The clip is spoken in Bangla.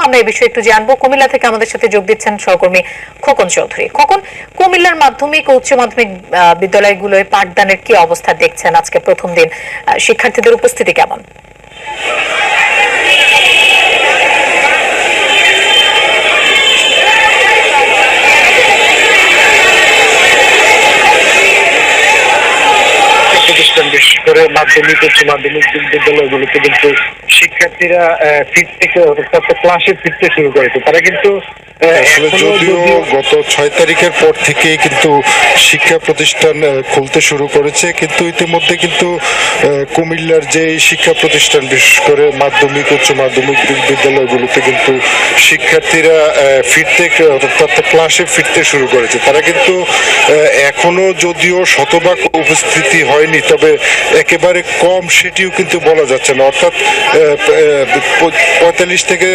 আমরা এই বিষয়ে একটু জানবো। কুমিল্লা থেকে আমাদের সাথে যোগ দিচ্ছেন সহকর্মী খোকন চৌধুরী। খোকন, কুমিল্লার মাধ্যমিক ও উচ্চ মাধ্যমিক বিদ্যালয়গুলোয় পাঠদানের কি অবস্থা দেখছেন? আজকে প্রথম দিন, শিক্ষার্থীদের উপস্থিতি কেমন? প্রতিষ্ঠান বিশেষ করে মাধ্যমিক উচ্চ মাধ্যমিক বিদ্যালয়গুলোতে কিন্তু শিক্ষার্থীরা ফিট থেকে অর্থাৎ ক্লাসে ফিরতে শুরু করেছে। তারা কিন্তু আসলে যদিও গত 6 তারিখের পর থেকেই কিন্তু শিক্ষা প্রতিষ্ঠান খুলতে শুরু করেছে, কিন্তু ইতিমধ্যে কিন্তু কুমিল্লার যে শিক্ষা প্রতিষ্ঠান বিশেষ করে মাধ্যমিক উচ্চ মাধ্যমিক বিদ্যালয়গুলোতে কিন্তু শিক্ষার্থীরা ফিরতে অর্থাৎ ক্লাসে ফিরতে শুরু করেছে। তারা কিন্তু এখনো যদিও শতভাগ উপস্থিতি হয়নি, তবে একেবারে কম সেটিও কিন্তু বলা যাচ্ছে না। অর্থাৎ 45 থেকে